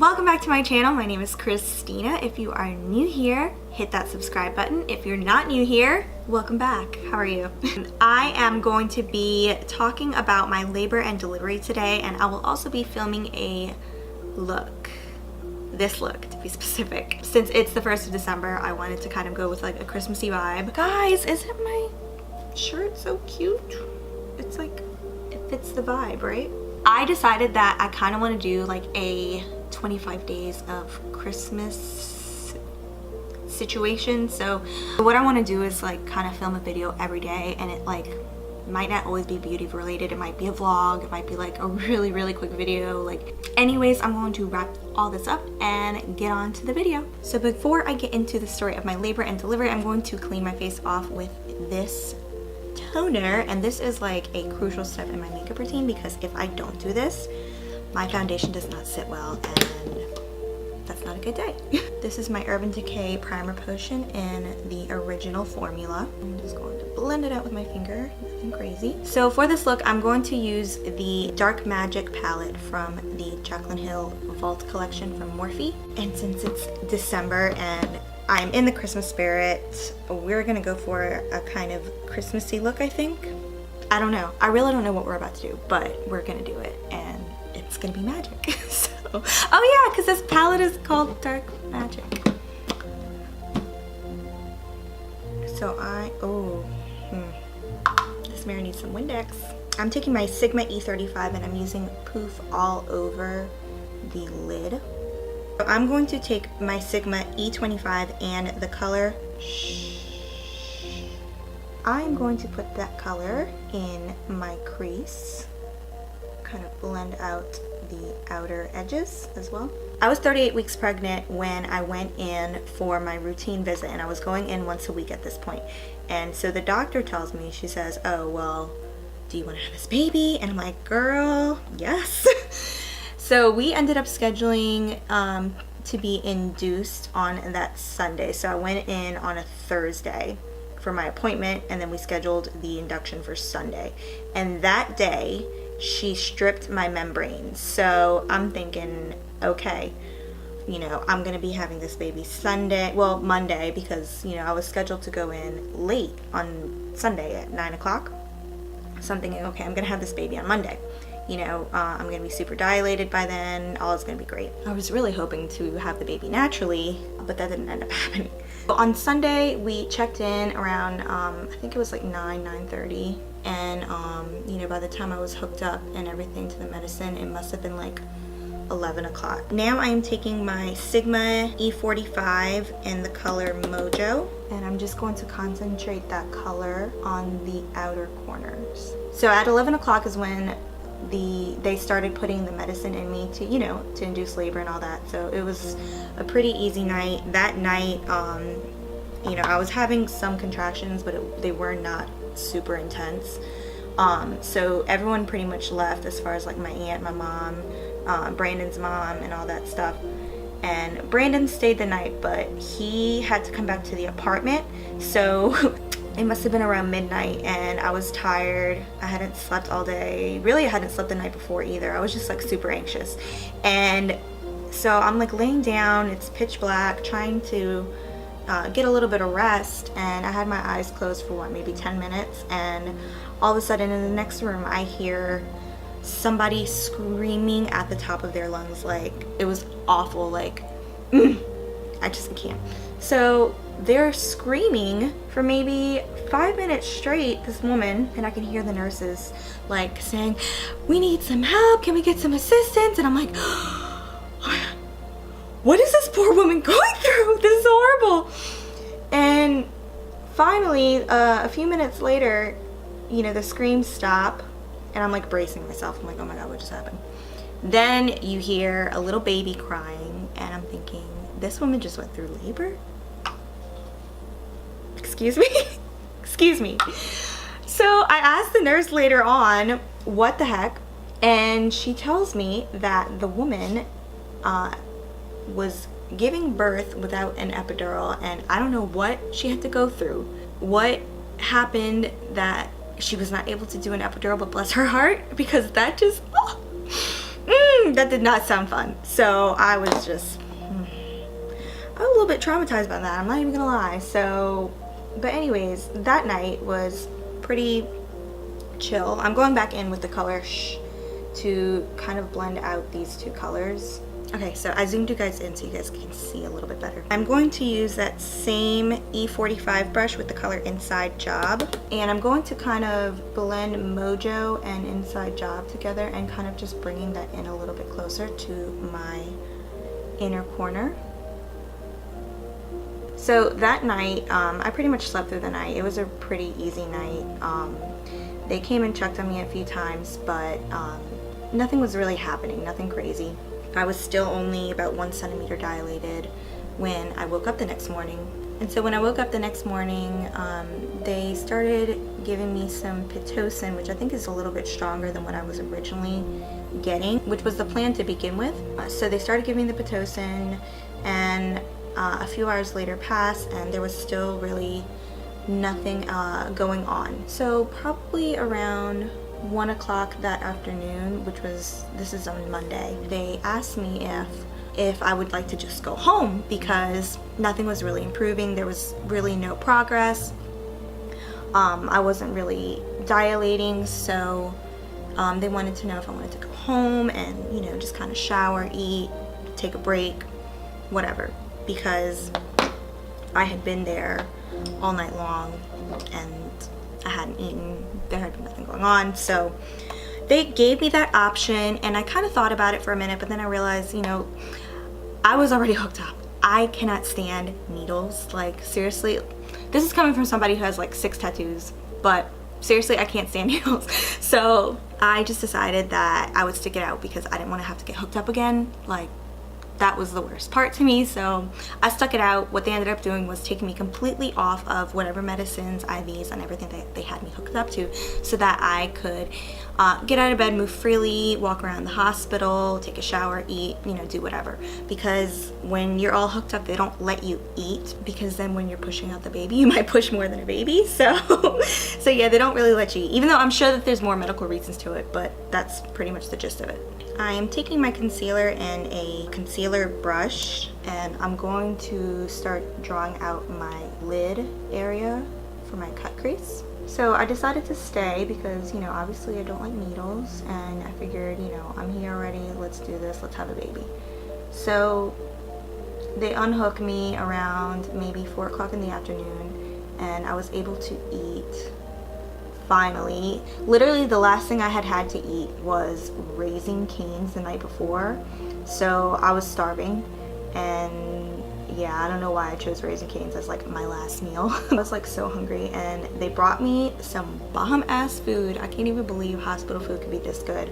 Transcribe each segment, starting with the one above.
Welcome back to my channel. My name is Christina. If you are new here, hit that subscribe button. If you're not new here, welcome back. How are you? I am going to be talking about my labor and delivery today, and I will also be filming a look. This look, to be specific. Since it's the 1st of December, I wanted to kind of go with like a Christmassy vibe. Guys, isn't my shirt so cute? It's like, it fits the vibe, right? I decided that I kind of want to do like a 25 days of Christmas situation. So what I want to do is like kind of film a video every day, and it like might not always be beauty related. It might be a vlog, it might be like a really quick video. Like, anyways, I'm going to wrap all this up and get on to the video. So before I get into the story of my labor and delivery, I'm going to clean my face off with this toner, and this is like a crucial step in my makeup routine because if I don't do this, my foundation does not sit well, and that's not a good day. This is my Urban Decay primer potion in the original formula. I'm just going to blend it out with my finger, nothing crazy. So for this look, I'm going to use the Dark Magic palette from the Jaclyn Hill Vault Collection from Morphe. And since it's December and I'm in the Christmas spirit, we're gonna go for a kind of Christmassy look, I think. I don't know. I really don't know what we're about to do, but we're gonna do it, and it's gonna be magic. So, oh yeah, because this palette is called Dark Magic. So this mirror needs some Windex. I'm taking my Sigma E35 and I'm using poof all over the lid. So I'm going to take my Sigma E25 and the color, I'm going to put that color in my crease, kind of blend out the outer edges as well. I was 38 weeks pregnant when I went in for my routine visit, and I was going in once a week at this point. And so the doctor tells me, she says, oh, well, do you want to have this baby? And I'm like, girl, yes. So we ended up scheduling to be induced on that Sunday. So I went in on a Thursday for my appointment, and then we scheduled the induction for Sunday. And that day, she stripped my membranes. So I'm thinking, okay, you know, I'm gonna be having this baby Monday, because, you know, I was scheduled to go in late on Sunday at 9 o'clock. So I'm thinking, okay, I'm gonna have this baby on Monday. You know, I'm gonna be super dilated by then, all is gonna be great. I was really hoping to have the baby naturally, but that didn't end up happening. On Sunday, we checked in around, I think it was like 9:30, and you know, by the time I was hooked up and everything to the medicine, it must have been like 11 o'clock. Now I am taking my Sigma E45 in the color Mojo, and I'm just going to concentrate that color on the outer corners. So at 11 o'clock is when they started putting the medicine in me to, you know, to induce labor and all that. So it was a pretty easy night. That night, you know, I was having some contractions, but they were not super intense. So everyone pretty much left, as far as like my aunt, my mom, Brandan's mom, and all that stuff. And Brandan stayed the night, but he had to come back to the apartment. So it must have been around midnight, and I was tired. I hadn't slept all day. Really, I hadn't slept the night before either. I was just like super anxious. And so I'm like laying down, it's pitch black, trying to get a little bit of rest, and I had my eyes closed for what, maybe 10 minutes, and all of a sudden in the next room I hear somebody screaming at the top of their lungs. Like, it was awful. Like, I can't. So they're screaming for maybe 5 minutes straight, this woman, and I can hear the nurses like saying, we need some help, can we get some assistance? And I'm like, oh my God, what is this poor woman going through? This is horrible. And finally, a few minutes later, you know, the screams stop, and I'm like bracing myself. I'm like, oh my God, what just happened? Then you hear a little baby crying, and I'm thinking, this woman just went through labor? Excuse me? Excuse me. So I asked the nurse later on, what the heck? And she tells me that the woman was giving birth without an epidural, and I don't know what she had to go through. What happened that she was not able to do an epidural, but bless her heart, because that just, That did not sound fun. So I was just, I was a little bit traumatized by that, I'm not even gonna lie. So, but anyways, that night was pretty chill. I'm going back in with the color to kind of blend out these two colors. Okay, so I zoomed you guys in so you guys can see a little bit better. I'm going to use that same E45 brush with the color Inside Job, and I'm going to kind of blend Mojo and Inside Job together and kind of just bringing that in a little bit closer to my inner corner. So that night, I pretty much slept through the night. It was a pretty easy night. They came and checked on me a few times, but nothing was really happening, nothing crazy. I was still only about 1 centimeter dilated when I woke up the next morning. And so when I woke up the next morning, they started giving me some Pitocin, which I think is a little bit stronger than what I was originally getting, which was the plan to begin with. So they started giving me the Pitocin, and a few hours later passed, and there was still really nothing going on. So probably around 1 o'clock that afternoon, this is on Monday, they asked me if I would like to just go home because nothing was really improving. There was really no progress. I wasn't really dilating, so they wanted to know if I wanted to go home and, you know, just kind of shower, eat, take a break, whatever, because I had been there all night long and I hadn't eaten. There had been nothing going on. So they gave me that option, and I kind of thought about it for a minute, but then I realized, you know, I was already hooked up. I cannot stand needles. Like, seriously, this is coming from somebody who has like 6 tattoos, but seriously, I can't stand needles. So I just decided that I would stick it out because I didn't want to have to get hooked up again. Like, that was the worst part to me, so I stuck it out. What they ended up doing was taking me completely off of whatever medicines, IVs, and everything that they had me hooked up to, so that I could get out of bed, move freely, walk around the hospital, take a shower, eat, you know, do whatever. Because when you're all hooked up, they don't let you eat, because then when you're pushing out the baby, you might push more than a baby. So so yeah, they don't really let you eat, even though I'm sure that there's more medical reasons to it, but that's pretty much the gist of it. I am taking my concealer and a concealer brush, and I'm going to start drawing out my lid area for my cut crease. So I decided to stay because, you know, obviously I don't like needles, and I figured, you know, I'm here already, let's do this, let's have a baby. So they unhook me around maybe 4 o'clock in the afternoon, and I was able to eat. Finally, literally the last thing I had to eat was Raising Cane's the night before, so I was starving, and yeah, I don't know why I chose Raising Cane's as like my last meal. I was like so hungry, and they brought me some bomb ass food. I can't even believe hospital food could be this good,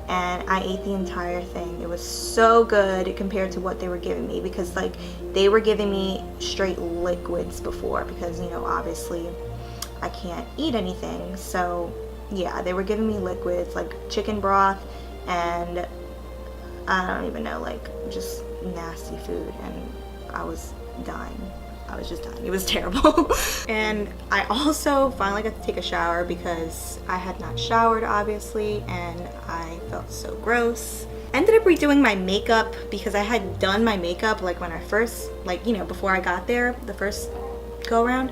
and I ate the entire thing. It was so good compared to what they were giving me, because like they were giving me straight liquids before, because, you know, obviously I can't eat anything. So yeah, they were giving me liquids like chicken broth and I don't even know, like just nasty food, and I was dying. I was just dying. It was terrible. And I also finally got to take a shower because I had not showered, obviously, and I felt so gross. I ended up redoing my makeup because I had done my makeup like when I first, like, you know, before I got there, the first go around.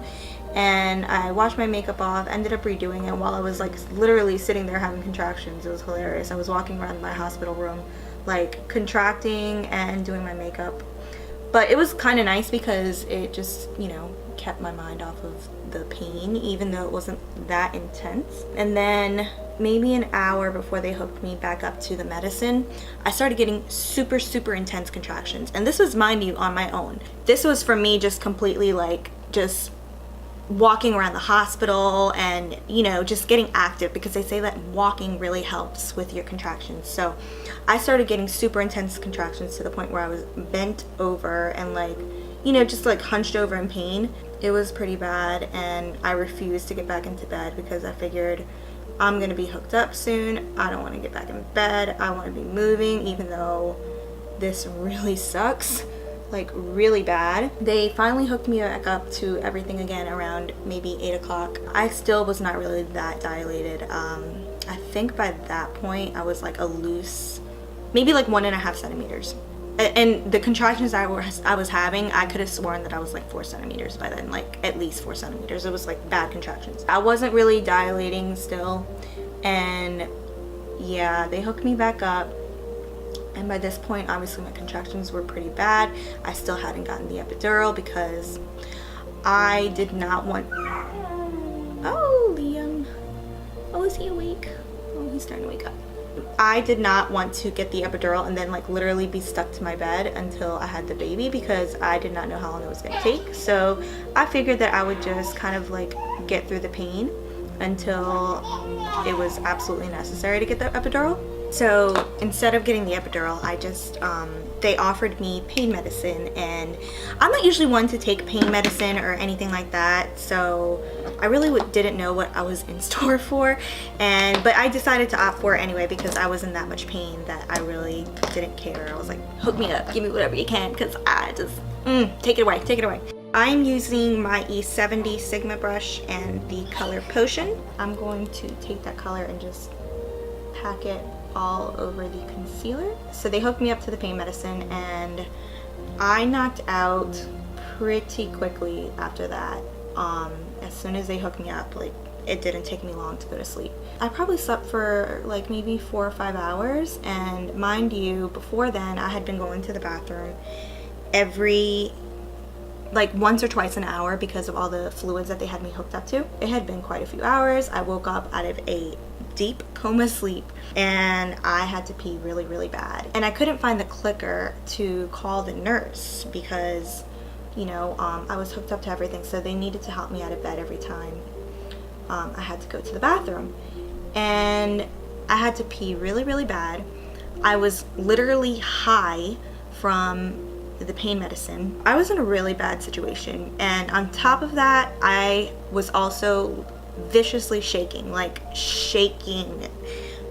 And I washed my makeup off, ended up redoing it while I was like literally sitting there having contractions. It was hilarious. I was walking around my hospital room like contracting and doing my makeup. But it was kind of nice because it just, you know, kept my mind off of the pain, even though it wasn't that intense. And then maybe an hour before they hooked me back up to the medicine, I started getting super, super intense contractions. And this was, mind you, on my own. This was for me just completely like just walking around the hospital and, you know, just getting active, because they say that walking really helps with your contractions. So I started getting super intense contractions to the point where I was bent over and like, you know, just like hunched over in pain. It was pretty bad, and I refused to get back into bed because I figured I'm gonna be hooked up soon. I don't want to get back in bed. I want to be moving, even though this really sucks, like really bad. They finally hooked me back up to everything again around maybe 8 o'clock. I still was not really that dilated. I think by that point I was like a loose maybe like 1.5 centimeters. And the contractions I was having, I could have sworn that I was like 4 centimeters by then, like at least 4 centimeters. It was like bad contractions. I wasn't really dilating still, and yeah, they hooked me back up. And by this point, obviously my contractions were pretty bad. I still hadn't gotten the epidural because I did not want... Oh, Liam. Oh, is he awake? Oh, he's starting to wake up. I did not want to get the epidural and then like literally be stuck to my bed until I had the baby, because I did not know how long it was going to take. So I figured that I would just kind of like get through the pain until it was absolutely necessary to get the epidural. So instead of getting the epidural, I just they offered me pain medicine, and I'm not usually one to take pain medicine or anything like that, so I really didn't know what I was in store for, but I decided to opt for it anyway because I was in that much pain that I really didn't care. I was like, hook me up, give me whatever you can, because I just take it away, take it away. I'm using my E70 Sigma brush and the color Potion. I'm going to take that color and just pack it all over the concealer. So they hooked me up to the pain medicine, and I knocked out pretty quickly after that. As soon as they hooked me up, like, it didn't take me long to go to sleep. I probably slept for like maybe 4 or 5 hours, and mind you, before then I had been going to the bathroom every like once or twice an hour because of all the fluids that they had me hooked up to. It had been quite a few hours. I woke up out of a deep coma sleep and I had to pee really, really bad. And I couldn't find the clicker to call the nurse because, you know, I was hooked up to everything, so they needed to help me out of bed every time I had to go to the bathroom. And I had to pee really, really bad. I was literally high from the pain medicine. I was in a really bad situation, and on top of that, I was also viciously shaking, like shaking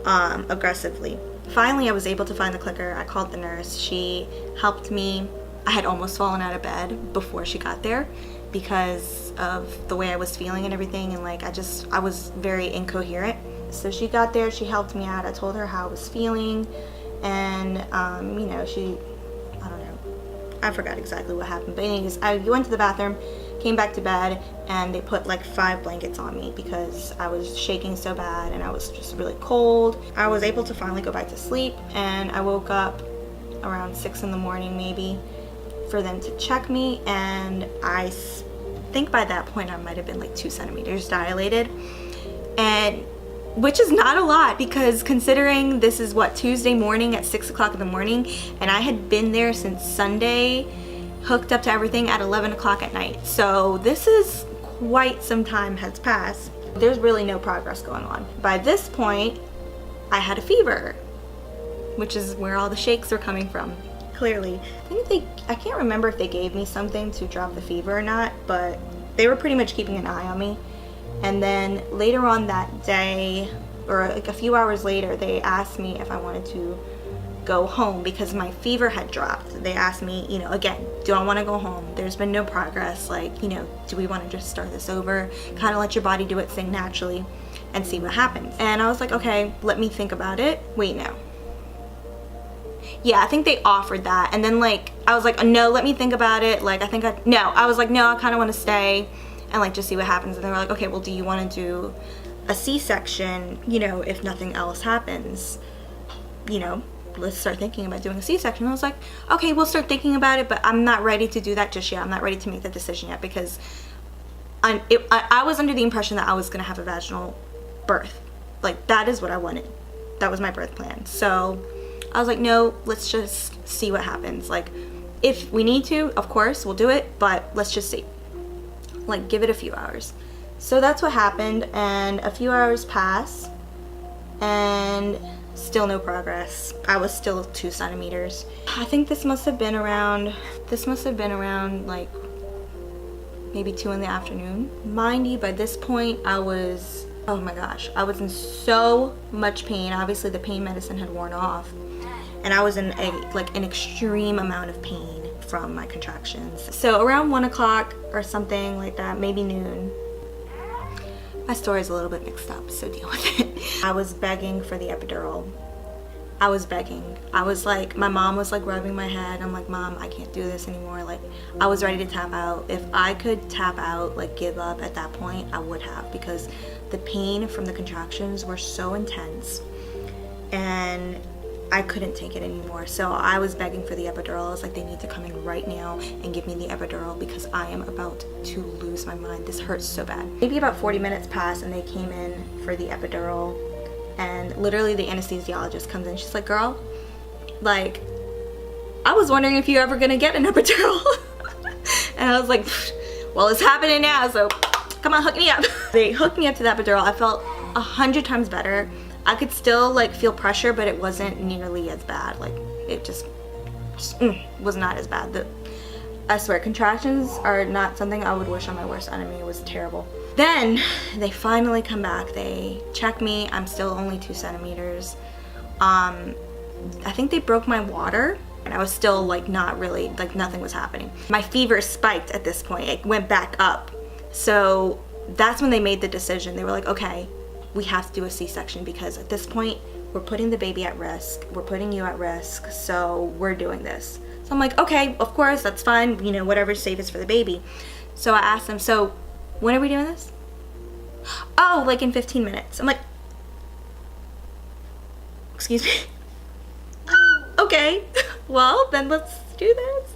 aggressively. Finally, I was able to find the clicker. I called the nurse. She helped me. I had almost fallen out of bed before she got there because of the way I was feeling and everything, and like I was very incoherent. So she got there, she helped me out. I told her how I was feeling, and you know, I don't know, I forgot exactly what happened, but anyways, I went to the bathroom, came back to bed, and they put like 5 blankets on me because I was shaking so bad and I was just really cold. I was able to finally go back to sleep, and I woke up around 6 in the morning maybe for them to check me, and I think by that point I might have been like 2 centimeters dilated, and which is not a lot because considering this is what, Tuesday morning at 6 o'clock in the morning, and I had been there since Sunday, hooked up to everything at 11 o'clock at night. So this is quite some time has passed. There's really no progress going on. By this point, I had a fever, which is where all the shakes are coming from, clearly. I can't remember if they gave me something to drop the fever or not, but they were pretty much keeping an eye on me. And then later on that day, or like a few hours later, they asked me if I wanted to go home because my fever had dropped. They asked me, you know, again, do I want to go home? There's been no progress. Like, you know, do we want to just start this over? Kind of let your body do its thing naturally and see what happens. And I was like, okay, let me think about it. Wait, no. Yeah, I think they offered that. And then like, I was like, no, let me think about it. Like, I was like, no, I kind of want to stay and like just see what happens. And they were like, okay, well, do you want to do a C-section, you know, if nothing else happens, you know, let's start thinking about doing a C-section. I was like, okay, we'll start thinking about it, but I'm not ready to do that just yet. I'm not ready to make that decision yet because I was under the impression that I was gonna have a vaginal birth. Like, that is what I wanted. That was my birth plan. So I was like, no, let's just see what happens. Like, if we need to, of course, we'll do it, but let's just see. Like, give it a few hours. So that's what happened, and a few hours passed, and still no progress. I was still 2 centimeters. I think this must have been around like maybe 2 in the afternoon. Mind you, by this point I was, oh my gosh, I was in so much pain. Obviously the pain medicine had worn off, and I was in an extreme amount of pain from my contractions. So around 1 o'clock or something like that, maybe noon. My story is a little bit mixed up, so deal with it. I was begging for the epidural, I was begging. I was like, my mom was like rubbing my head. I'm like, Mom, I can't do this anymore. Like, I was ready to tap out. If I could tap out, like give up at that point, I would have, because the pain from the contractions were so intense and I couldn't take it anymore. So I was begging for the epidural. I was like, they need to come in right now and give me the epidural because I am about to lose my mind. This hurts so bad. Maybe about 40 minutes passed and they came in for the epidural, and literally the anesthesiologist comes in. She's like, girl, like, I was wondering if you're ever gonna get an epidural. And I was like, well, it's happening now, so come on, hook me up. They hooked me up to the epidural. I felt 100 times better. I could still like feel pressure, but it wasn't nearly as bad. Like, it just was not as bad. I swear, contractions are not something I would wish on my worst enemy. It was terrible. Then they finally come back. They check me. I'm still only 2 centimeters. I think they broke my water, and I was still like not really, like nothing was happening. My fever spiked at this point. It went back up. So that's when they made the decision. They were like, okay, we have to do a C-section because at this point we're putting the baby at risk, we're putting you at risk, so we're doing this. So I'm like, okay, of course, that's fine, you know, whatever's safest for the baby. So I asked them, so when are we doing this? Oh, like in 15 minutes. I'm like, excuse me? Okay, well then let's do this.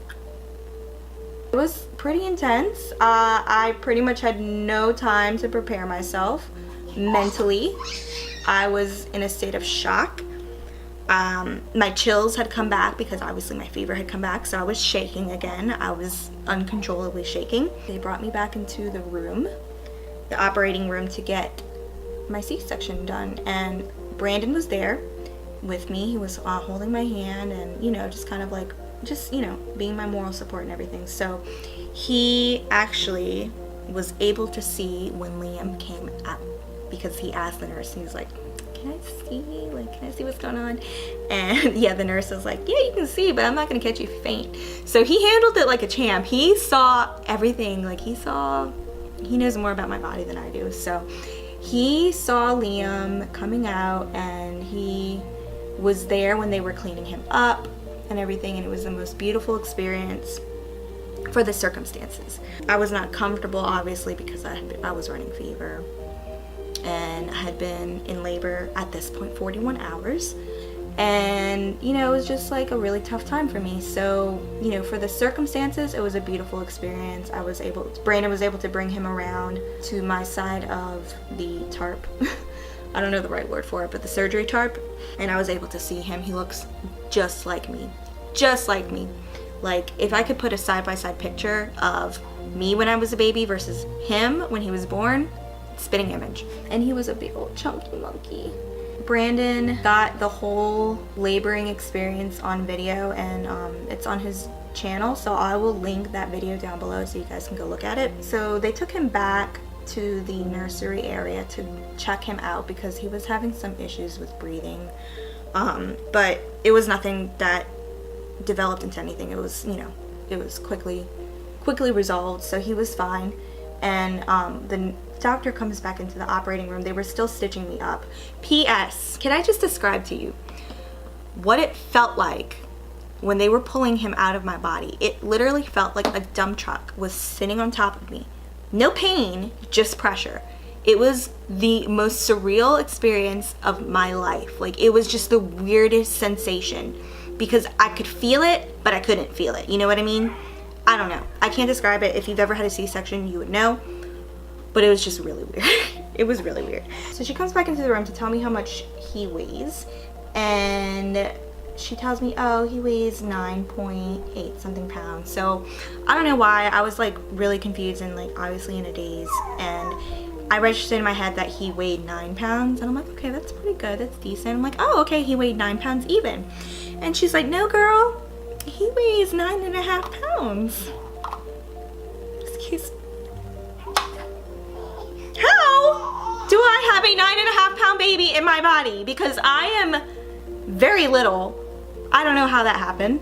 It was pretty intense. I pretty much had no time to prepare myself. Mentally, I was in a state of shock. My chills had come back because obviously my fever had come back, so I was shaking again. I was uncontrollably shaking. They brought me back into the room, the operating room, to get my C-section done, and Brandan was there with me. He was holding my hand and, you know, just kind of like, just, you know, being my moral support and everything. So he actually was able to see when Liam came out, because he asked the nurse, he was like, can I see? Like, can I see what's going on? And yeah, the nurse was like, yeah, you can see, but I'm not gonna catch you if you faint. So he handled it like a champ. He saw everything. Like, he knows more about my body than I do. So he saw Liam coming out, and he was there when they were cleaning him up and everything, and it was the most beautiful experience for the circumstances. I was not comfortable, obviously, because I was running fever. And I had been in labor at this point 41 hours, and you know, it was just like a really tough time for me. So, you know, for the circumstances, it was a beautiful experience. Brandon was able to bring him around to my side of the tarp. I don't know the right word for it, but the surgery tarp, and I was able to see him. He looks just like me, just like me. Like, if I could put a side-by-side picture of me when I was a baby versus him when he was born, spitting image. And he was a big old chunky monkey. Brandan got the whole laboring experience on video, and it's on his channel, so I will link that video down below so you guys can go look at it. So they took him back to the nursery area to check him out because he was having some issues with breathing, but it was nothing that developed into anything. It was, you know, it was quickly resolved, so he was fine. And the doctor comes back into the operating room. They were still stitching me up. P.S. Can I just describe to you what it felt like when they were pulling him out of my body? It literally felt like a dump truck was sitting on top of me. No pain, just pressure. It was the most surreal experience of my life. Like, it was just the weirdest sensation because I could feel it, but I couldn't feel it. You know what I mean? I don't know. I can't describe it. If you've ever had a C-section, you would know. But it was just really weird. It was really weird. So she comes back into the room to tell me how much he weighs. And she tells me, oh, he weighs 9.8 something pounds. So I don't know why. I was like really confused and like obviously in a daze. And I registered in my head that he weighed 9 pounds. And I'm like, okay, that's pretty good. That's decent. I'm like, oh, okay, he weighed 9 pounds even. And she's like, no, girl. He weighs 9.5 pounds. Excuse me. How do I have a 9.5 pound baby in my body? Because I am very little. I don't know how that happened,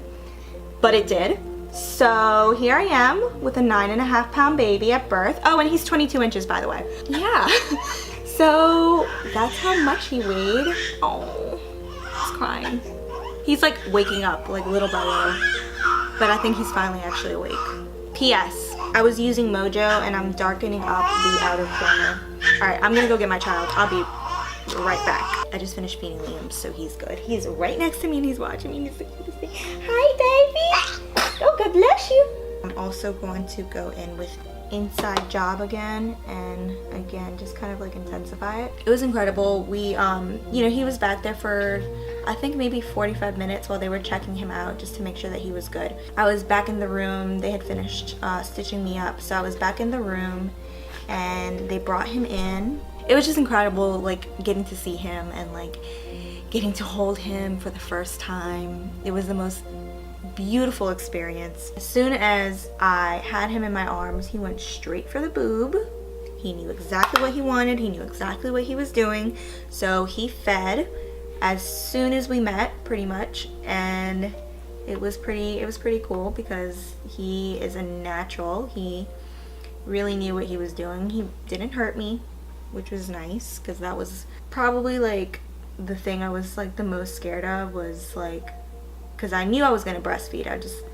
but it did. So here I am with a 9.5 pound baby at birth. Oh, and he's 22 inches, by the way. Yeah. So that's how much he weighed. Oh. He's crying. He's like waking up like little by little. But I think he's finally actually awake. P.S. I was using Mojo and I'm darkening up the outer corner. Alright, I'm gonna go get my child. I'll be right back. I just finished feeding Liam, so he's good. He's right next to me and he's watching me and he's the cutest thing. Hi, baby! Oh, God bless you! I'm also going to go in with Inside Job again, and again just kind of like intensify it. It was incredible. We you know, he was back there for I think maybe 45 minutes while they were checking him out just to make sure that he was good. I was back in the room. They had finished stitching me up, so I was back in the room and they brought him in. It was just incredible, like getting to see him and like getting to hold him for the first time. It was the most beautiful experience. As soon as I had him in my arms, he went straight for the boob. He knew exactly what he wanted. He knew exactly what he was doing. So he fed as soon as we met, pretty much, and it was pretty cool because he is a natural. He really knew what he was doing. He didn't hurt me, which was nice, because that was probably like the thing I was like the most scared of, was like, because I knew I was going to breastfeed. I just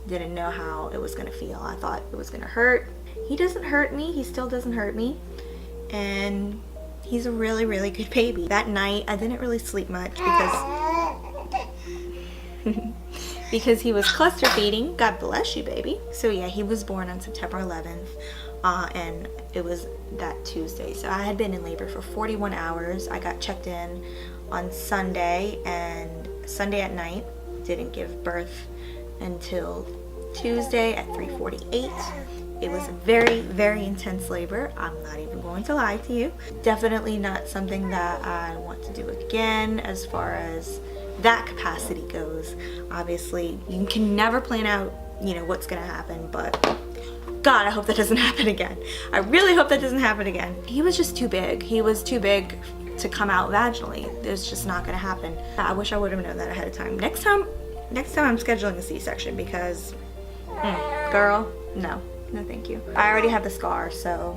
didn't know how it was going to feel. I thought it was going to hurt. He doesn't hurt me. He still doesn't hurt me. And he's a really, really good baby. That night, I didn't really sleep much because he was cluster feeding. God bless you, baby. So yeah, he was born on September 11th. And it was that Tuesday. So I had been in labor for 41 hours. I got checked in on Sunday, and Sunday at night. Didn't give birth until Tuesday at 3:48. It was a very, very intense labor. I'm not even going to lie to you. Definitely not something that I want to do again as far as that capacity goes. Obviously, you can never plan out, you know, what's gonna happen, but God, I hope that doesn't happen again. I really hope that doesn't happen again. He was just too big. He was too big to come out vaginally. It's just not gonna happen. I wish I would have known that ahead of time. Next time I'm scheduling a C-section, because girl, no thank you. I already have the scar, so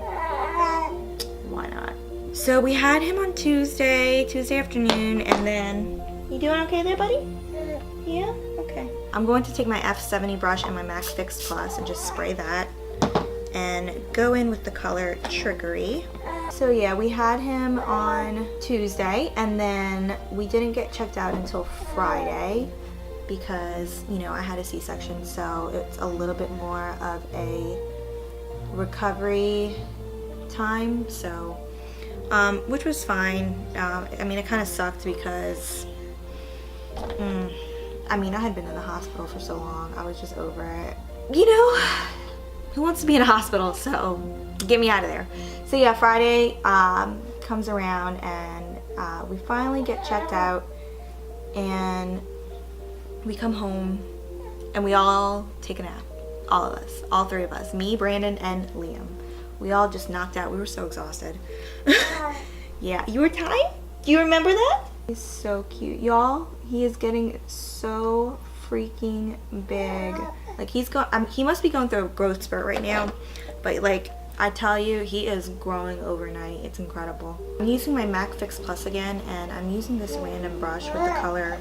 why not? So we had him on Tuesday afternoon, and then, you doing okay there, buddy? Yeah? Okay. I'm going to take my F70 brush and my MAC Fix Plus and just spray that and go in with the color Trickery. So yeah, we had him on Tuesday, and then we didn't get checked out until Friday because, you know, I had a C-section, so it's a little bit more of a recovery time, so which was fine. I mean, it kind of sucked because I mean, I had been in the hospital for so long. I was just over it. You know, who wants to be in a hospital? So get me out of there. So yeah, Friday comes around, and we finally get checked out, and we come home and we all take a nap. All of us, all three of us, me, Brandon, and Liam. We all just knocked out. We were so exhausted. Yeah, you were tired? Do you remember that? He's so cute, y'all. He is getting so freaking big. Like, he must be going through a growth spurt right now, but like, I tell you, he is growing overnight. It's incredible. I'm using my MAC Fix Plus again, and I'm using this random brush with the color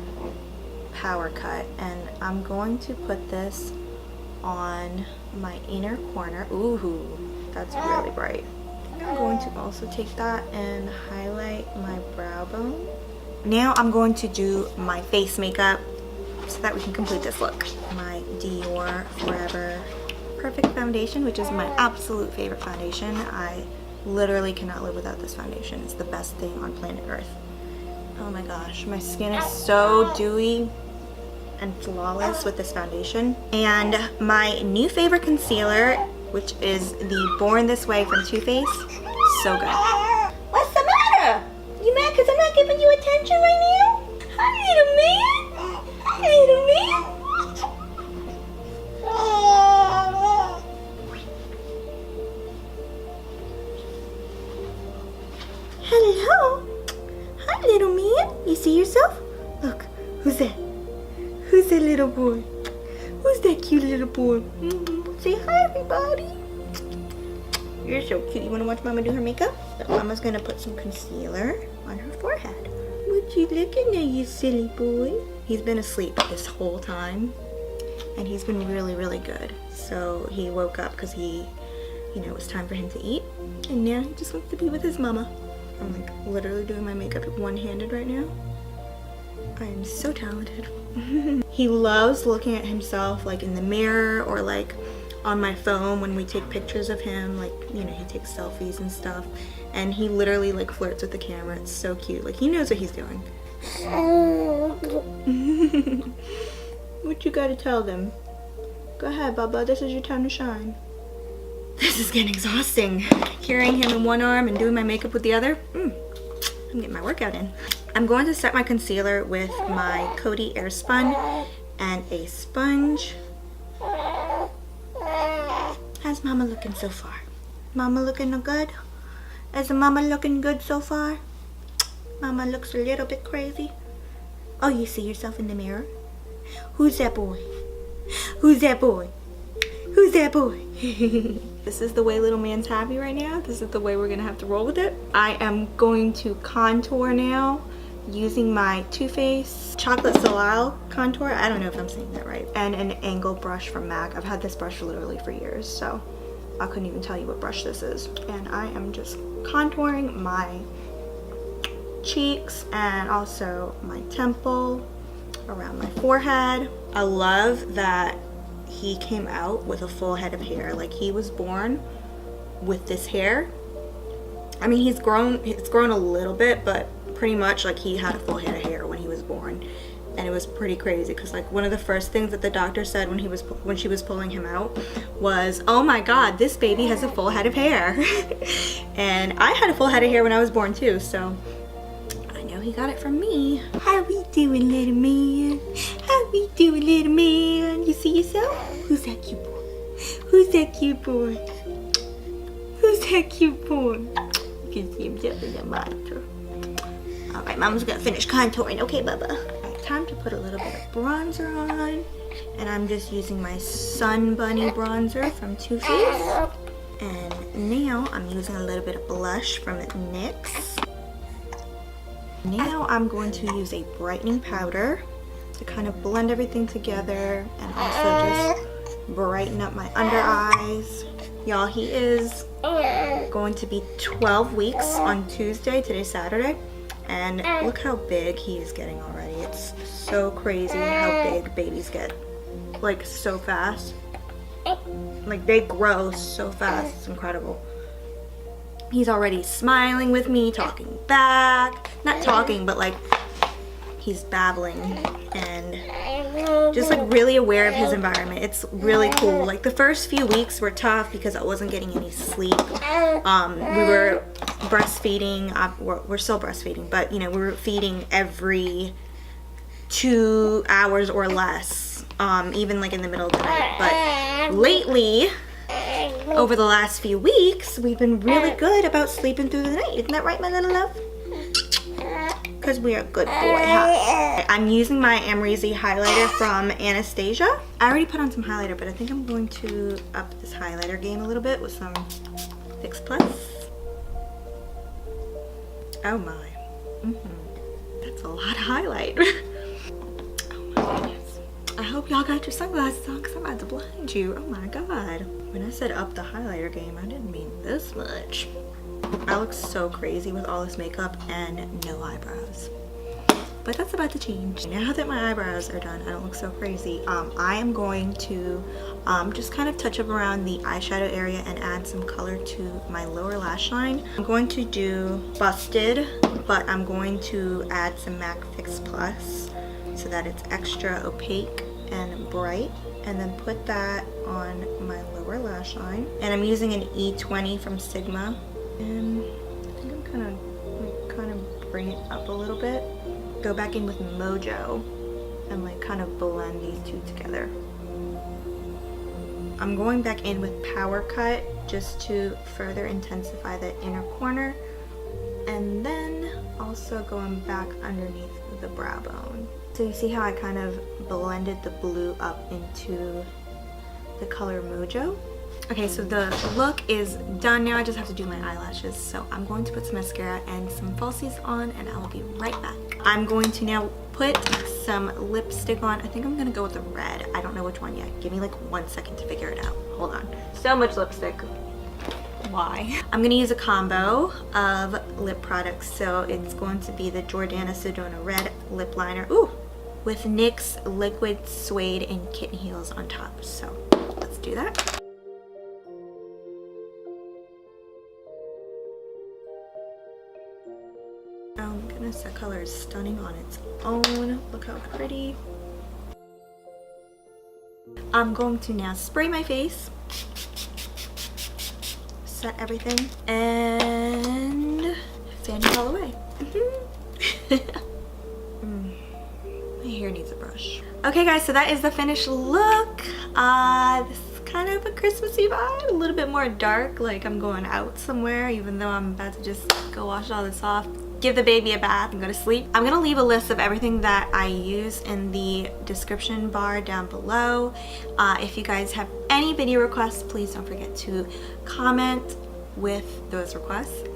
Power Cut, and I'm going to put this on my inner corner. Ooh, that's really bright. I think I'm going to also take that and highlight my brow bone. Now I'm going to do my face makeup so that we can complete this look. My Dior Forever Perfect foundation, which is my absolute favorite foundation. I literally cannot live without this foundation. It's the best thing on planet Earth. Oh my gosh, my skin is so dewy and flawless with this foundation. And my new favorite concealer, which is the Born This Way from Too Faced. So good. What's the matter? You mad because I'm not giving you attention right now? Hi, little man. Hi, little man. Hello. Hi, little man. You see yourself? Look, who's that? Who's that little boy? Who's that cute little boy? Say hi, everybody. You're so cute. You want to watch Mama do her makeup? So Mama's going to put some concealer on her forehead. Would What you looking at, you silly boy? He's been asleep this whole time, and he's been really, really good. So he woke up because he, you know, it was time for him to eat, and now he just wants to be with his mama. I'm like literally doing my makeup one-handed right now. I am so talented. He loves looking at himself like in the mirror or like on my phone when we take pictures of him, like, you know, he takes selfies and stuff, and he literally like flirts with the camera. It's so cute. Like, he knows what he's doing. What you gotta tell them? Go ahead, Bubba, this is your time to shine. This is getting exhausting. Carrying him in one arm and doing my makeup with the other. I'm getting my workout in. I'm going to set my concealer with my Coty airspun and a sponge. How's mama looking so far? Mama looking good? Is mama looking good so far? Mama looks a little bit crazy. Oh, you see yourself in the mirror? Who's that boy? Who's that boy? Who's that boy? This is the way little man's happy right now. This is the way we're gonna have to roll with it. I am going to contour now using my Too Faced Chocolate Soleil contour. I don't know if I'm saying that right. And an angle brush from MAC. I've had this brush literally for years, so I couldn't even tell you what brush this is. And I am just contouring my cheeks and also my temple, around my forehead. I love that he came out with a full head of hair. Like, he was born with this hair. I mean, it's grown a little bit, but pretty much like he had a full head of hair when he was born. And it was pretty crazy because like one of the first things that the doctor said when she was pulling him out was, oh my god, this baby has a full head of hair. And I had a full head of hair when I was born too, so I know he got it from me. How we doing, little man? How we doing, little man? You see yourself? Who's that cute boy? Who's that cute boy? Who's that cute boy? You can see himself in the monitor. Alright, Mama's gonna finish contouring. Okay, Bubba. Alright, time to put a little bit of bronzer on. And I'm just using my Sun Bunny bronzer from Too Faced. And now I'm using a little bit of blush from NYX. Now I'm going to use a brightening powder to kind of blend everything together and also just brighten up my under eyes. Y'all, he is going to be 12 weeks on Tuesday. Today's Saturday. And look how big he is getting already. It's so crazy how big babies get. Like, so fast. Like, they grow so fast. It's incredible. He's already smiling with me, talking back. Not talking, but like, he's babbling and just like really aware of his environment. It's really cool. Like, the first few weeks were tough because I wasn't getting any sleep. We were breastfeeding. We're still breastfeeding, but you know, we were feeding every 2 hours or less, even like in the middle of the night. But lately, over the last few weeks, we've been really good about sleeping through the night. Isn't that right, my little love? Because we are a good boy, huh? I'm using my Amrezy Highlighter from Anastasia. I already put on some highlighter, but I think I'm going to up this highlighter game a little bit with some Fix Plus. Oh my. That's a lot of highlight. Oh my goodness. I hope y'all got your sunglasses on because I'm about to blind you. Oh my god. When I said up the highlighter game, I didn't mean this much. I look so crazy with all this makeup and no eyebrows. But that's about to change. Now that my eyebrows are done, I don't look so crazy. I am going to just kind of touch up around the eyeshadow area and add some color to my lower lash line. I'm going to do Busted, but I'm going to add some MAC Fix Plus so that it's extra opaque and bright, and then put that on my lower lash line. And I'm using an E20 from Sigma, and I think I'm kind of bring it up a little bit. Go back in with Mojo and like kind of blend these two together. I'm going back in with Power Cut just to further intensify the inner corner, and then also going back underneath the brow bone. So you see how I kind of blended the blue up into the color Mojo? Okay, so the look is done now. I just have to do my eyelashes. So I'm going to put some mascara and some falsies on, and I will be right back. I'm going to now put some lipstick on. I think I'm gonna go with the red. I don't know which one yet. Give me like 1 second to figure it out. Hold on. So much lipstick. Why? I'm gonna use a combo of lip products. So it's going to be the Jordana Sedona Red lip liner. Ooh! With NYX Liquid Suede and Kitten Heels on top. So let's do that. Oh my goodness, that color is stunning on its own. Look how pretty. I'm going to now spray my face, set everything, and fan it all away. My hair needs a brush. Okay guys, so that is the finished look. This is kind of a Christmassy vibe, a little bit more dark, like I'm going out somewhere, even though I'm about to just go wash all this off, give the baby a bath, and go to sleep. I'm gonna leave a list of everything that I use in the description bar down below. If you guys have any video requests, please don't forget to comment with those requests,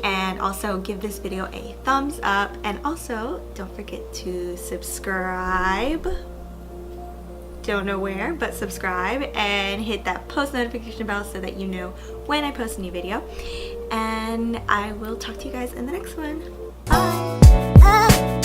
and also give this video a thumbs up, and also don't forget to subscribe. Don't know where, but subscribe and hit that post notification bell so that you know when I post a new video. And I will talk to you guys in the next one. Bye!